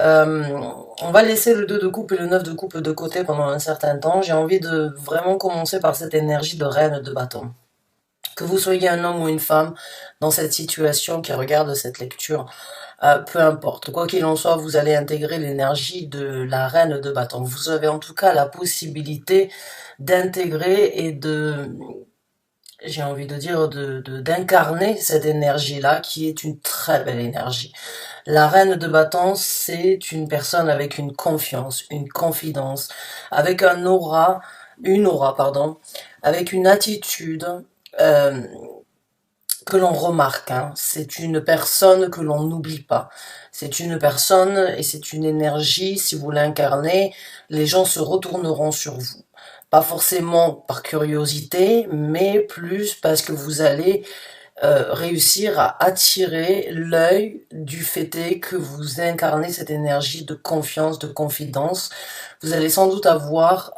Euh, on va laisser le 2 de coupe et le 9 de coupe de côté pendant un certain temps. J'ai envie de vraiment commencer par cette énergie de reine de bâton. Que vous soyez un homme ou une femme dans cette situation qui regarde cette lecture, peu importe. Quoi qu'il en soit, vous allez intégrer l'énergie de la reine de bâton. Vous avez en tout cas la possibilité d'intégrer et de, j'ai envie de dire, d'incarner cette énergie-là qui est une très belle énergie. La reine de bâton, c'est une personne avec une confiance, une confidence, avec une aura, pardon, avec une attitude, euh, que l'on remarque, hein. C'est une personne que l'on n'oublie pas. C'est une personne et c'est une énergie, si vous l'incarnez, les gens se retourneront sur vous. Pas forcément par curiosité, mais plus parce que vous allez réussir à attirer l'œil du fait est que vous incarnez cette énergie de confiance, de confidence. Vous allez sans doute avoir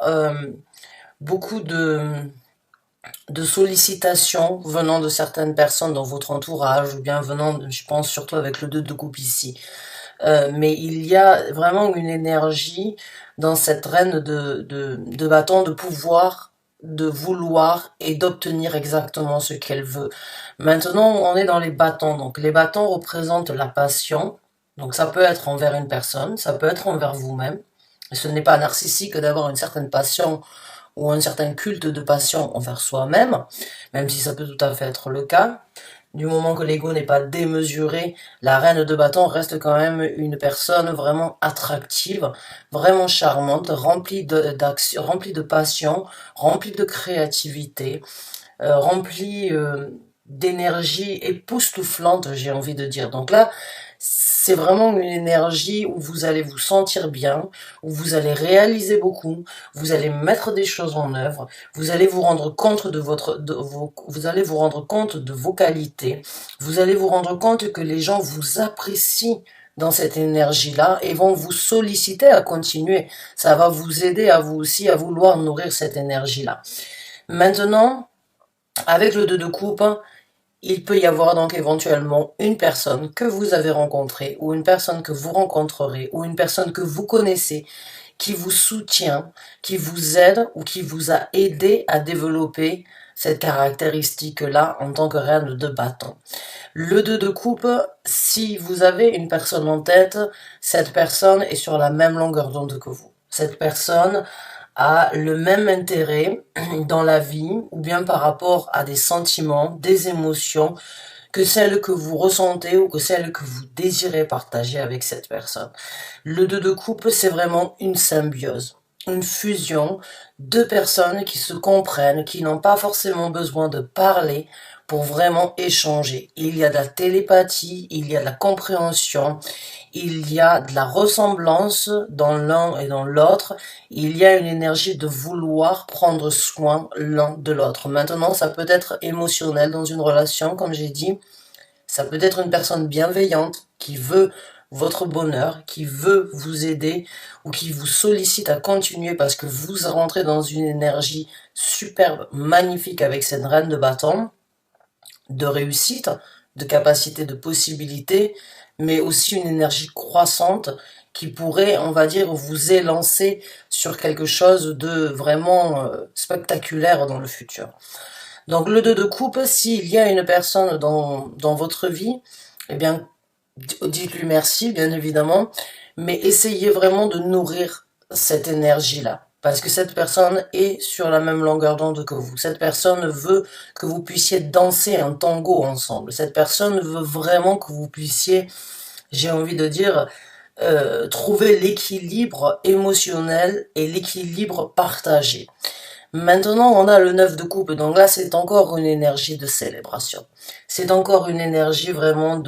beaucoup de sollicitations venant de certaines personnes dans votre entourage, ou bien venant, je pense surtout avec le 2 de coupe ici. Mais il y a vraiment une énergie dans cette reine de bâton de pouvoir, de vouloir et d'obtenir exactement ce qu'elle veut. Maintenant, on est dans les bâtons. Donc les bâtons représentent la passion. Donc ça peut être envers une personne, ça peut être envers vous-même. Et ce n'est pas narcissique d'avoir une certaine passion ou un certain culte de passion envers soi-même, même si ça peut tout à fait être le cas. Du moment que l'ego n'est pas démesuré, la reine de bâton reste quand même une personne vraiment attractive, vraiment charmante, remplie de passion, remplie de créativité, remplie d'énergie époustouflante, j'ai envie de dire. Donc là, c'est vraiment une énergie où vous allez vous sentir bien, où vous allez réaliser beaucoup, vous allez mettre des choses en œuvre, vous allez vous rendre compte vous allez vous rendre compte de vos qualités, vous allez vous rendre compte que les gens vous apprécient dans cette énergie-là et vont vous solliciter à continuer. Ça va vous aider à vous aussi à vouloir nourrir cette énergie-là. Maintenant, avec le 2 de coupe, il peut y avoir donc éventuellement une personne que vous avez rencontrée ou une personne que vous rencontrerez ou une personne que vous connaissez qui vous soutient, qui vous aide ou qui vous a aidé à développer cette caractéristique-là en tant que reine de bâton. Le 2 de coupe, si vous avez une personne en tête, cette personne est sur la même longueur d'onde que vous. Cette personne a le même intérêt dans la vie ou bien par rapport à des sentiments, des émotions que celles que vous ressentez ou que celles que vous désirez partager avec cette personne. Le 2 de coupe, c'est vraiment une symbiose, une fusion, deux personnes qui se comprennent, qui n'ont pas forcément besoin de parler pour vraiment échanger. Il y a de la télépathie, il y a de la compréhension, il y a de la ressemblance dans l'un et dans l'autre, il y a une énergie de vouloir prendre soin l'un de l'autre. Maintenant, ça peut être émotionnel dans une relation, comme j'ai dit, ça peut être une personne bienveillante qui veut votre bonheur, qui veut vous aider ou qui vous sollicite à continuer parce que vous rentrez dans une énergie superbe, magnifique avec cette reine de bâton, de réussite, de capacité, de possibilité, mais aussi une énergie croissante qui pourrait, on va dire, vous élancer sur quelque chose de vraiment spectaculaire dans le futur. Donc le 2 de coupe, s'il y a une personne dans votre vie, eh bien, dites-lui merci, bien évidemment, mais essayez vraiment de nourrir cette énergie-là. Parce que cette personne est sur la même longueur d'onde que vous. Cette personne veut que vous puissiez danser un tango ensemble. Cette personne veut vraiment que vous puissiez, j'ai envie de dire, trouver l'équilibre émotionnel et l'équilibre partagé. Maintenant, on a le 9 de coupe, donc là, c'est encore une énergie de célébration. C'est encore une énergie vraiment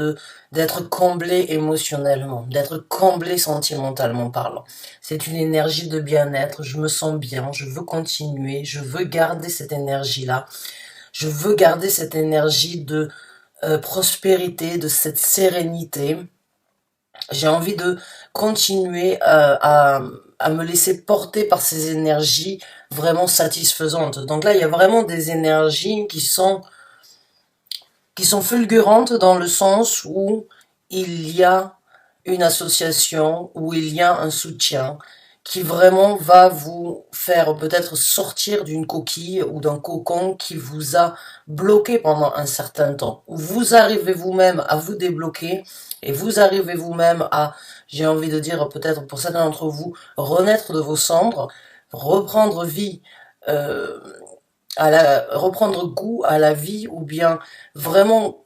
d'être comblé émotionnellement, d'être comblé sentimentalement parlant. C'est une énergie de bien-être, je me sens bien, je veux continuer, je veux garder cette énergie-là. Je veux garder cette énergie de prospérité, de cette sérénité. J'ai envie de continuer à me laisser porter par ces énergies vraiment satisfaisantes. Donc là, il y a vraiment des énergies qui sont fulgurantes dans le sens où il y a une association où il y a un soutien qui vraiment va vous faire peut-être sortir d'une coquille ou d'un cocon qui vous a bloqué pendant un certain temps. Vous arrivez vous-même à vous débloquer et vous arrivez vous-même à, j'ai envie de dire peut-être pour certains d'entre vous, renaître de vos cendres, reprendre vie, euh, reprendre goût à la vie ou bien vraiment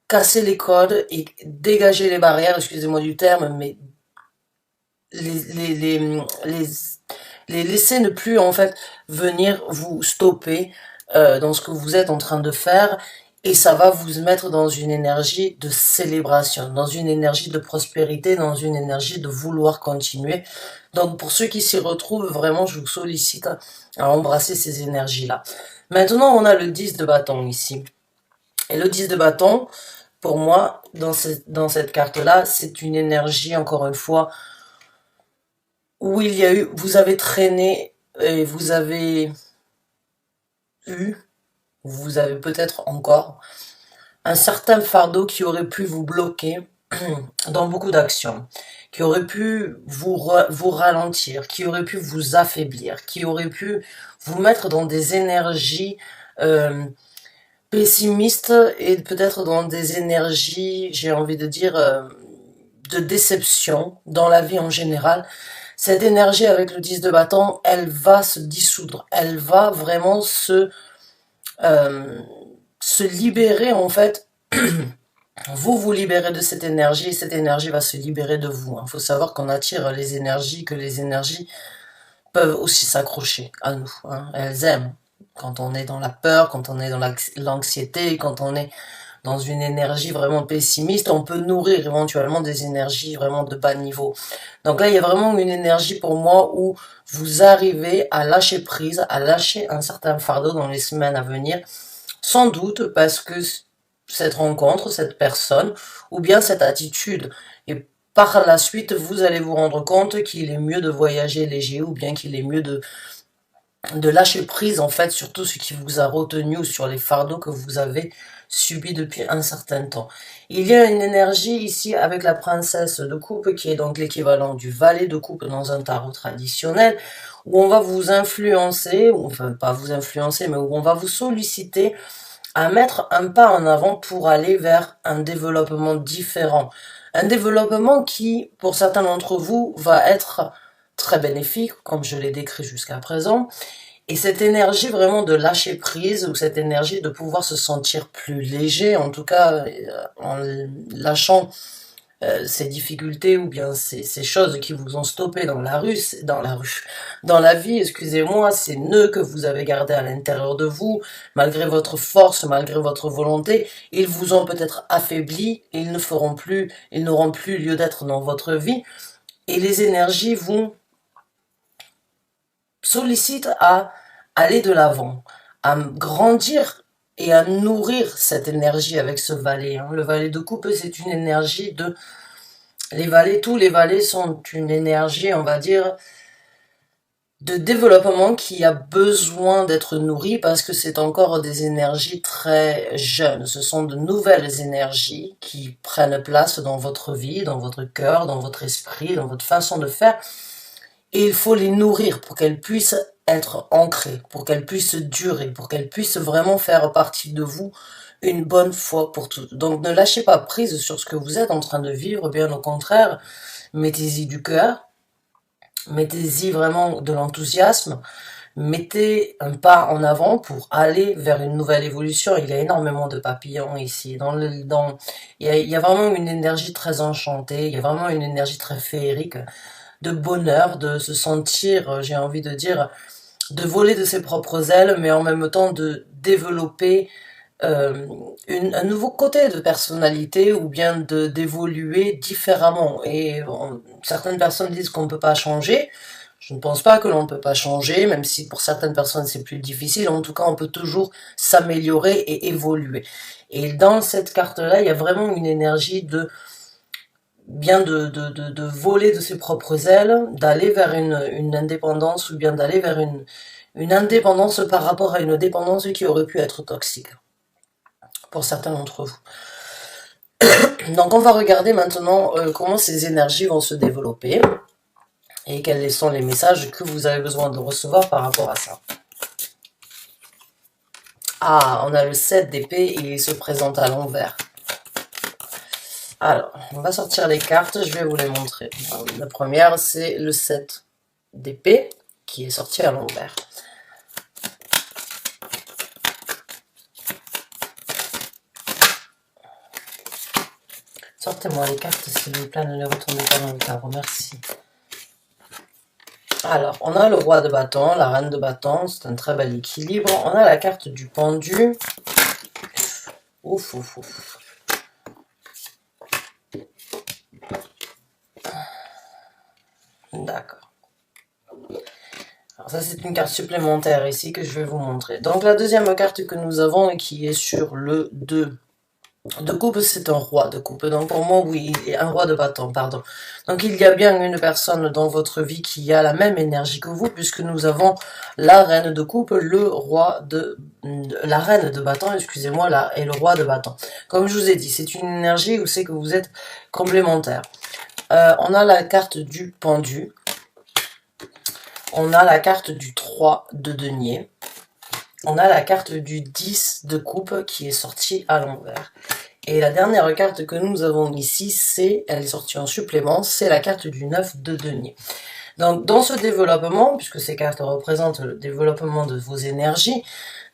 casser les codes et dégager les barrières, excusez-moi du terme, mais les, les, les, les, les laisser ne plus en fait venir vous stopper dans ce que vous êtes en train de faire et ça va vous mettre dans une énergie de célébration, dans une énergie de prospérité, dans une énergie de vouloir continuer. Donc pour ceux qui s'y retrouvent, vraiment je vous sollicite à embrasser ces énergies-là. Maintenant on a le 10 de bâton ici. Et le 10 de bâton, pour moi, dans cette carte-là, c'est une énergie, encore une fois, où il y a eu, vous avez traîné et vous avez eu, vous avez peut-être encore, un certain fardeau qui aurait pu vous bloquer dans beaucoup d'actions, qui aurait pu vous ralentir, qui aurait pu vous affaiblir, qui aurait pu vous mettre dans des énergies pessimistes et peut-être dans des énergies, j'ai envie de dire, de déception dans la vie en général. Cette énergie avec le 10 de bâton, elle va se dissoudre, elle va vraiment se libérer en fait. Vous vous libérez de cette énergie et cette énergie va se libérer de vous. Il faut savoir qu'on attire les énergies, que les énergies peuvent aussi s'accrocher à nous. Elles aiment. Quand on est dans la peur, quand on est dans l'anxiété, quand on est dans une énergie vraiment pessimiste, on peut nourrir éventuellement des énergies vraiment de bas niveau. Donc là, il y a vraiment une énergie pour moi où vous arrivez à lâcher prise, à lâcher un certain fardeau dans les semaines à venir, sans doute parce que cette rencontre, cette personne, ou bien cette attitude, et par la suite, vous allez vous rendre compte qu'il est mieux de voyager léger, ou bien qu'il est mieux de lâcher prise en fait sur tout ce qui vous a retenu ou sur les fardeaux que vous avez subis depuis un certain temps. Il y a une énergie ici avec la princesse de coupe qui est donc l'équivalent du valet de coupe dans un tarot traditionnel où on va vous influencer, ou enfin pas vous influencer mais où on va vous solliciter à mettre un pas en avant pour aller vers un développement différent. Un développement qui, pour certains d'entre vous, va être très bénéfique, comme je l'ai décrit jusqu'à présent. Et cette énergie vraiment de lâcher prise, ou cette énergie de pouvoir se sentir plus léger, en tout cas en lâchant ces difficultés ou bien ces choses qui vous ont stoppé dans la vie, excusez-moi, ces nœuds que vous avez gardés à l'intérieur de vous, malgré votre force, malgré votre volonté, ils vous ont peut-être affaibli, ils n'auront plus lieu d'être dans votre vie, et les énergies vous sollicitent à aller de l'avant, à grandir et à nourrir cette énergie avec ce valet. Le valet de coupe, c'est une énergie de... tous les valets sont une énergie, on va dire, de développement qui a besoin d'être nourrie parce que c'est encore des énergies très jeunes. Ce sont de nouvelles énergies qui prennent place dans votre vie, dans votre cœur, dans votre esprit, dans votre façon de faire. Et il faut les nourrir pour qu'elles puissent être ancrées, pour qu'elles puissent durer, pour qu'elles puissent vraiment faire partie de vous une bonne fois pour toutes. Donc ne lâchez pas prise sur ce que vous êtes en train de vivre, bien au contraire, mettez-y du cœur, mettez-y vraiment de l'enthousiasme, mettez un pas en avant pour aller vers une nouvelle évolution. Il y a énormément de papillons ici. Il y a vraiment une énergie très enchantée, il y a vraiment une énergie très féerique, de bonheur, de se sentir, j'ai envie de dire, de voler de ses propres ailes, mais en même temps de développer un nouveau côté de personnalité ou bien d'évoluer différemment. Et bon, certaines personnes disent qu'on ne peut pas changer. Je ne pense pas que l'on ne peut pas changer, même si pour certaines personnes c'est plus difficile. En tout cas, on peut toujours s'améliorer et évoluer. Et dans cette carte-là, il y a vraiment une énergie de voler de ses propres ailes, d'aller vers une indépendance ou bien d'aller vers une indépendance par rapport à une dépendance qui aurait pu être toxique pour certains d'entre vous. Donc on va regarder maintenant comment ces énergies vont se développer et quels sont les messages que vous avez besoin de recevoir par rapport à ça. Ah, on a le 7 d'épée et il se présente à l'envers. Alors, on va sortir les cartes, je vais vous les montrer. Alors, la première, c'est le 7 d'épée qui est sorti à l'envers. Sortez-moi les cartes, s'il vous plaît, ne les retournez pas dans le tarot, merci. Alors, on a le roi de bâton, la reine de bâton, c'est un très bel équilibre. On a la carte du pendu. Ouf, ouf, ouf. D'accord. Alors ça, c'est une carte supplémentaire ici que je vais vous montrer. Donc, la deuxième carte que nous avons et qui est sur le 2 de coupe, c'est un roi de coupe. Donc pour moi, oui, un roi de bâton, pardon. Donc il y a bien une personne dans votre vie qui a la même énergie que vous, puisque nous avons la reine de coupe, la reine de bâton, excusez-moi, là, et le roi de bâton. Comme je vous ai dit, c'est une énergie où c'est que vous êtes complémentaires. On a la carte du pendu. On a la carte du 3 de denier. On a la carte du 10 de coupe qui est sortie à l'envers. Et la dernière carte que nous avons ici, elle est sortie en supplément, c'est la carte du 9 de denier. Donc dans ce développement, puisque ces cartes représentent le développement de vos énergies,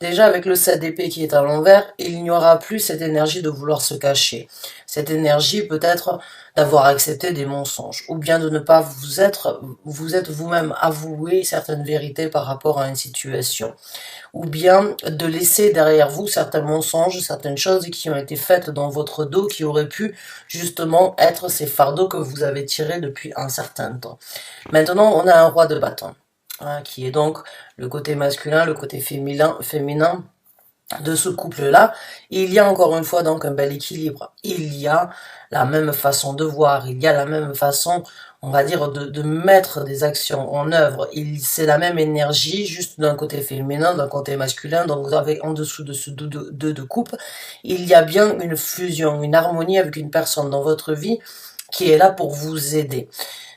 déjà avec le 7 d'épée qui est à l'envers, il n'y aura plus cette énergie de vouloir se cacher. Cette énergie peut-être d'avoir accepté des mensonges, ou bien de ne pas vous être vous-même avoué certaines vérités par rapport à une situation, ou bien de laisser derrière vous certains mensonges, certaines choses qui ont été faites dans votre dos qui auraient pu justement être ces fardeaux que vous avez tirés depuis un certain temps. Maintenant, on a un roi de bâton, hein, qui est donc le côté masculin, le côté féminin de ce couple-là. Il y a encore une fois donc un bel équilibre. Il y a la même façon de voir, il y a la même façon, on va dire, de mettre des actions en œuvre. C'est la même énergie, juste d'un côté féminin, d'un côté masculin. Donc vous avez en dessous de ce deux de coupe, il y a bien une fusion, une harmonie avec une personne dans votre vie qui est là pour vous aider.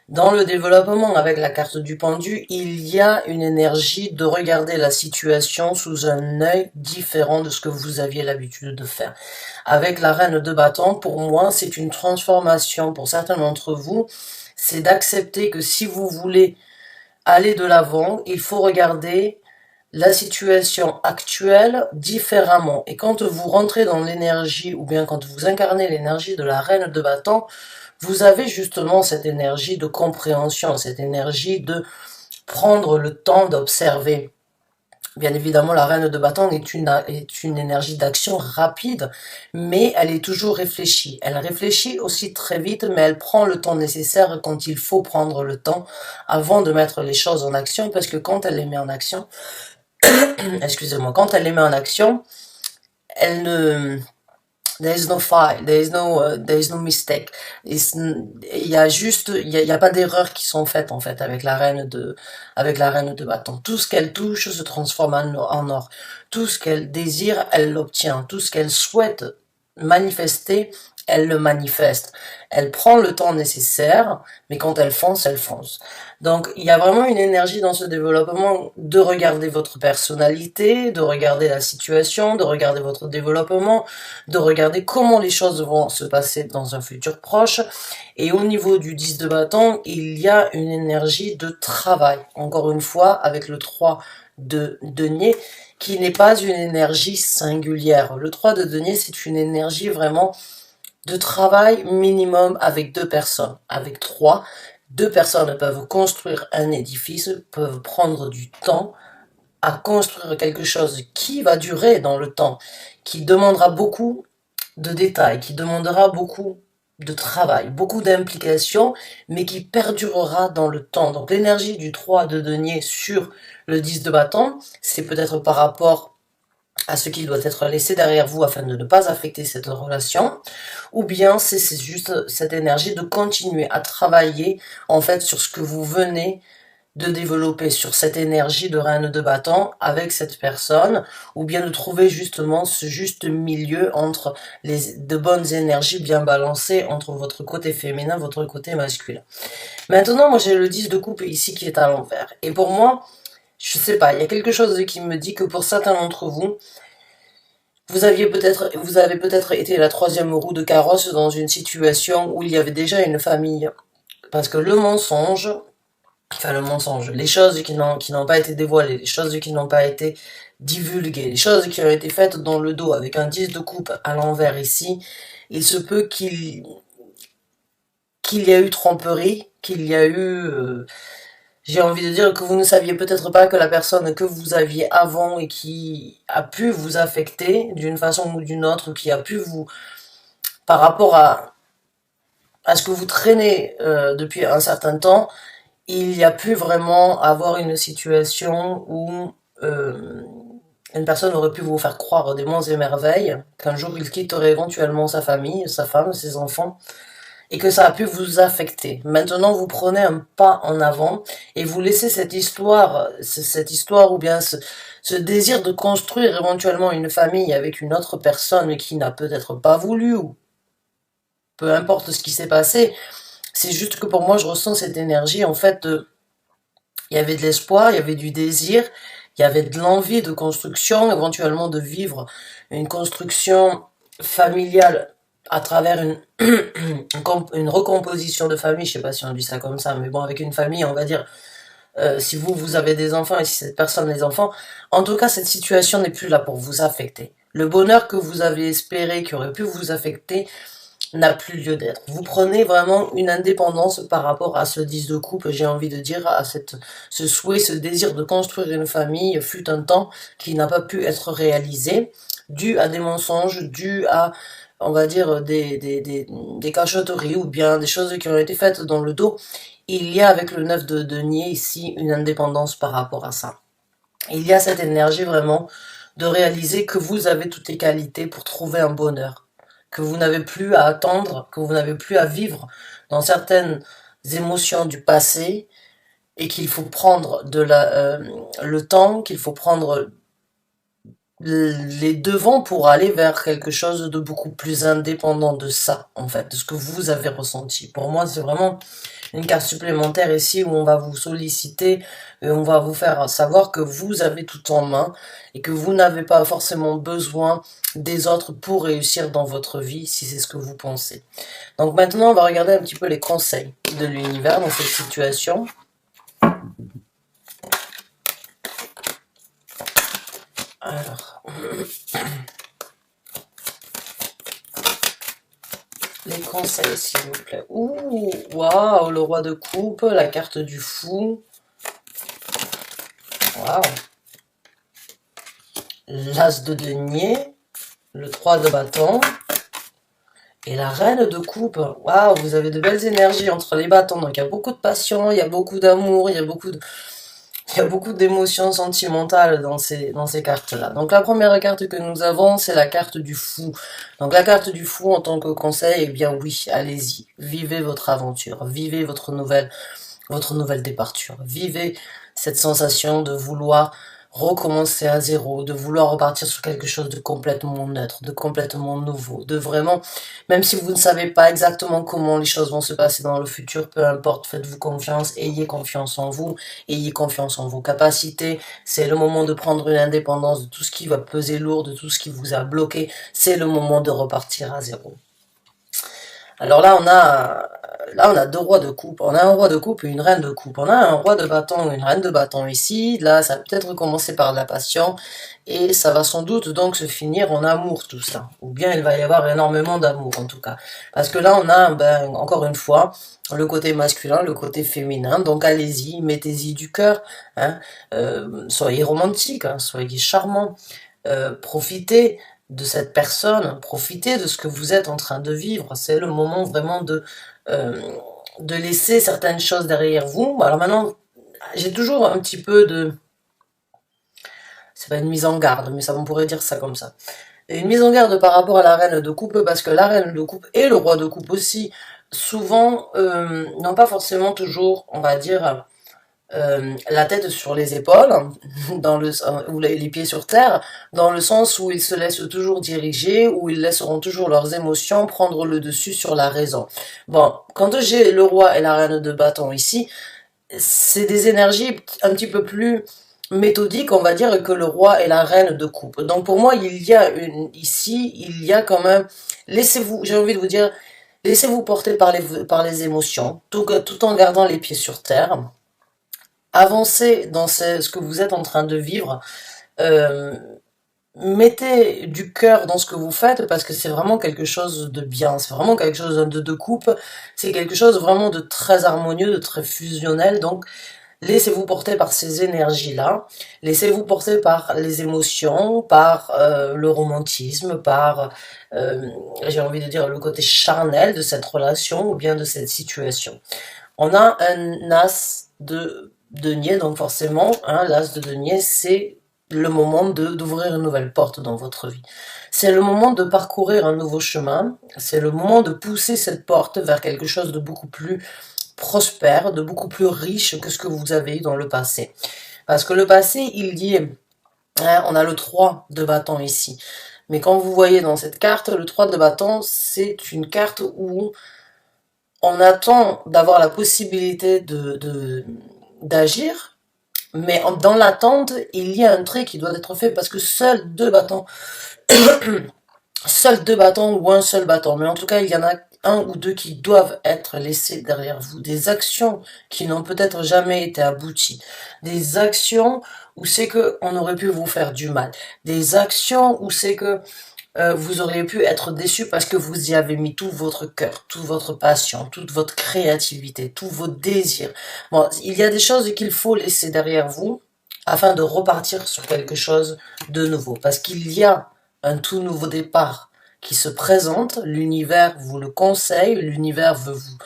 Dans le développement, avec la carte du pendu, il y a une énergie de regarder la situation sous un œil différent de ce que vous aviez l'habitude de faire. Avec la reine de bâton, pour moi, c'est une transformation. Pour certains d'entre vous, c'est d'accepter que si vous voulez aller de l'avant, il faut regarder la situation actuelle différemment. Et quand vous rentrez dans l'énergie, ou bien quand vous incarnez l'énergie de la reine de bâton, vous avez justement cette énergie de compréhension, cette énergie de prendre le temps d'observer. Bien évidemment, la reine de bâton est une énergie d'action rapide, mais elle est toujours réfléchie. Elle réfléchit aussi très vite, mais elle prend le temps nécessaire quand il faut prendre le temps avant de mettre les choses en action, parce que quand elle les met en action, excusez-moi, quand elle les met en action, elle ne... There is no fight, there is no mistake. Il y a juste, il y a pas d'erreurs qui sont faites en fait avec la reine de bâton. Tout ce qu'elle touche se transforme en or. Tout ce qu'elle désire, elle l'obtient. Tout ce qu'elle souhaite manifester, elle le manifeste. Elle prend le temps nécessaire, mais quand elle fonce, elle fonce. Donc, il y a vraiment une énergie dans ce développement de regarder votre personnalité, de regarder la situation, de regarder votre développement, de regarder comment les choses vont se passer dans un futur proche. Et au niveau du 10 de bâton, il y a une énergie de travail. Encore une fois, avec le 3 de denier, qui n'est pas une énergie singulière. Le 3 de denier, c'est une énergie vraiment de travail minimum avec 2 personnes. Avec 3, 2 personnes peuvent construire un édifice, peuvent prendre du temps à construire quelque chose qui va durer dans le temps, qui demandera beaucoup de détails, qui demandera beaucoup de travail, beaucoup d'implications, mais qui perdurera dans le temps. Donc l'énergie du 3 de denier sur le 10 de bâton, c'est peut-être par rapport à ce qui doit être laissé derrière vous afin de ne pas affecter cette relation, ou bien c'est juste cette énergie de continuer à travailler en fait sur ce que vous venez de développer sur cette énergie de reine de bâton avec cette personne, ou bien de trouver justement ce juste milieu entre de bonnes énergies bien balancées entre votre côté féminin, votre côté masculin. Maintenant, moi j'ai le 10 de coupe ici qui est à l'envers. Et pour moi, je sais pas, il y a quelque chose qui me dit que pour certains d'entre vous, vous avez peut-être été la troisième roue de carrosse dans une situation où il y avait déjà une famille. Parce que le mensonge, enfin le mensonge, les choses qui n'ont pas été dévoilées, les choses qui n'ont pas été divulguées, les choses qui ont été faites dans le dos avec un 10 de coupe à l'envers ici, il se peut qu'il y a eu tromperie, qu'il y a eu, j'ai envie de dire que vous ne saviez peut-être pas que la personne que vous aviez avant et qui a pu vous affecter d'une façon ou d'une autre, ou qui a pu vous, par rapport à ce que vous traînez depuis un certain temps, il y a pu vraiment avoir une situation où une personne aurait pu vous faire croire des monts et merveilles, qu'un jour il quitterait éventuellement sa famille, sa femme, ses enfants, et que ça a pu vous affecter. Maintenant, vous prenez un pas en avant et vous laissez cette histoire ou bien ce désir de construire éventuellement une famille avec une autre personne qui n'a peut-être pas voulu, ou peu importe ce qui s'est passé. C'est juste que pour moi, je ressens cette énergie, en fait, il y avait de l'espoir, il y avait du désir, il y avait de l'envie de construction, éventuellement de vivre une construction familiale à travers une recomposition de famille, je sais pas si on dit ça comme ça, mais bon, avec une famille, on va dire, si vous avez des enfants et si cette personne a des enfants, en tout cas, cette situation n'est plus là pour vous affecter. Le bonheur que vous avez espéré, qui aurait pu vous affecter, n'a plus lieu d'être. Vous prenez vraiment une indépendance par rapport à ce 10 de coupe, j'ai envie de dire, à ce souhait, ce désir de construire une famille, fut un temps qui n'a pas pu être réalisé, dû à des mensonges, dû à, on va dire, des cachotteries ou bien des choses qui ont été faites dans le dos. Il y a avec le 9 de denier ici une indépendance par rapport à ça. Il y a cette énergie vraiment de réaliser que vous avez toutes les qualités pour trouver un bonheur, que vous n'avez plus à attendre, que vous n'avez plus à vivre dans certaines émotions du passé, et qu'il faut prendre le temps, qu'il faut prendre les devants pour aller vers quelque chose de beaucoup plus indépendant de ça, en fait, de ce que vous avez ressenti. Pour moi, c'est vraiment une carte supplémentaire ici où on va vous solliciter et on va vous faire savoir que vous avez tout en main et que vous n'avez pas forcément besoin des autres pour réussir dans votre vie, si c'est ce que vous pensez. Donc maintenant, on va regarder un petit peu les conseils de l'univers dans cette situation. Alors, les conseils, s'il vous plaît. Ouh, waouh, le roi de coupe, la carte du fou. Waouh. L'as de denier, le 3 de bâton et la reine de coupe. Waouh, vous avez de belles énergies entre les bâtons. Donc il y a beaucoup de passion, il y a beaucoup d'amour, il y a beaucoup d'émotions sentimentales dans ces cartes-là. Donc la première carte que nous avons, c'est la carte du fou. Donc la carte du fou en tant que conseil, eh bien oui, allez-y, vivez votre aventure, vivez votre nouvelle départure, vivez cette sensation de vouloir recommencer à zéro, de vouloir repartir sur quelque chose de complètement neutre, de complètement nouveau, de vraiment, même si vous ne savez pas exactement comment les choses vont se passer dans le futur, peu importe, faites-vous confiance, ayez confiance en vous, ayez confiance en vos capacités, c'est le moment de prendre une indépendance de tout ce qui va peser lourd, de tout ce qui vous a bloqué, c'est le moment de repartir à zéro. Alors là, on a deux rois de coupe. On a un roi de coupe et une reine de coupe. On a un roi de bâton et une reine de bâton ici. Là, ça va peut-être commencer par de la passion et ça va sans doute donc se finir en amour, tout ça. Ou bien il va y avoir énormément d'amour, en tout cas. Parce que là, on a, encore une fois, le côté masculin, le côté féminin. Donc allez-y, mettez-y du cœur. Hein. Soyez romantique, hein, soyez charmant. Profitez de cette personne, profitez de ce que vous êtes en train de vivre. C'est le moment vraiment euh, de laisser certaines choses derrière vous. Alors maintenant, j'ai toujours un petit peu de... C'est pas une mise en garde, mais ça, on pourrait dire ça comme ça. Une mise en garde par rapport à la reine de coupe, parce que la reine de coupe et le roi de coupe aussi, souvent, n'ont pas forcément toujours, on va dire, la tête sur les épaules, dans le, ou les pieds sur terre, dans le sens où ils se laissent toujours diriger, où ils laisseront toujours leurs émotions prendre le dessus sur la raison. Bon, quand j'ai le roi et la reine de bâton ici, c'est des énergies un petit peu plus méthodiques, on va dire, que le roi et la reine de coupe. Donc pour moi, ici, il y a quand même, laissez-vous, j'ai envie de vous dire, laissez-vous porter par les émotions, tout en gardant les pieds sur terre. Avancez dans ce que vous êtes en train de vivre. Euh, Mettez du cœur dans ce que vous faites parce que c'est vraiment quelque chose de bien, c'est vraiment quelque chose de coupe, c'est quelque chose vraiment de très harmonieux, de très fusionnel. Donc laissez-vous porter par ces énergies-là, laissez-vous porter par les émotions, par le romantisme, par, j'ai envie de dire, le côté charnel de cette relation ou bien de cette situation. On a un as de denier, donc forcément, hein, l'as de denier, c'est le moment d'ouvrir une nouvelle porte dans votre vie. C'est le moment de parcourir un nouveau chemin, c'est le moment de pousser cette porte vers quelque chose de beaucoup plus prospère, de beaucoup plus riche que ce que vous avez eu dans le passé. Parce que le passé, il y est, hein, on a le 3 de bâton ici. Mais quand vous voyez dans cette carte, le 3 de bâton, c'est une carte où on attend d'avoir la possibilité d'agir, mais dans l'attente, il y a un trait qui doit être fait parce que seuls deux bâtons ou un seul bâton, mais en tout cas, il y en a un ou deux qui doivent être laissés derrière vous. Des actions qui n'ont peut-être jamais été abouties. Des actions où c'est que on aurait pu vous faire du mal. Des actions où c'est que vous auriez pu être déçu parce que vous y avez mis tout votre cœur, toute votre passion, toute votre créativité, tous vos désirs. Bon, il y a des choses qu'il faut laisser derrière vous afin de repartir sur quelque chose de nouveau. Parce qu'il y a un tout nouveau départ qui se présente, l'univers vous le conseille, l'univers veut vous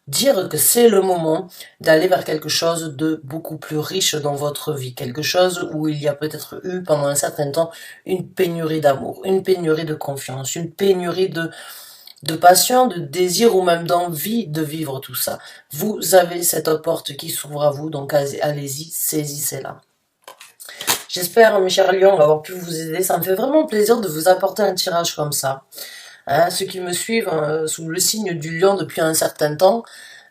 dire que c'est le moment d'aller vers quelque chose de beaucoup plus riche dans votre vie, quelque chose où il y a peut-être eu pendant un certain temps une pénurie d'amour, une pénurie de confiance, une pénurie de passion, de désir ou même d'envie de vivre tout ça. Vous avez cette porte qui s'ouvre à vous, donc allez-y, saisissez-la. J'espère, mes chers lions, avoir pu vous aider. Ça me fait vraiment plaisir de vous apporter un tirage comme ça. Hein, ceux qui me suivent sous le signe du lion depuis un certain temps,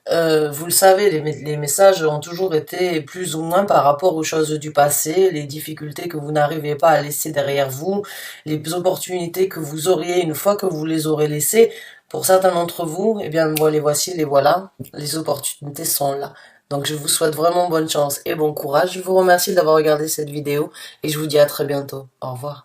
vous le savez, les messages ont toujours été plus ou moins par rapport aux choses du passé, les difficultés que vous n'arrivez pas à laisser derrière vous, les opportunités que vous auriez une fois que vous les aurez laissées. Pour certains d'entre vous, eh bien, moi, les voici, les voilà, les opportunités sont là. Donc, je vous souhaite vraiment bonne chance et bon courage. Je vous remercie d'avoir regardé cette vidéo et je vous dis à très bientôt. Au revoir.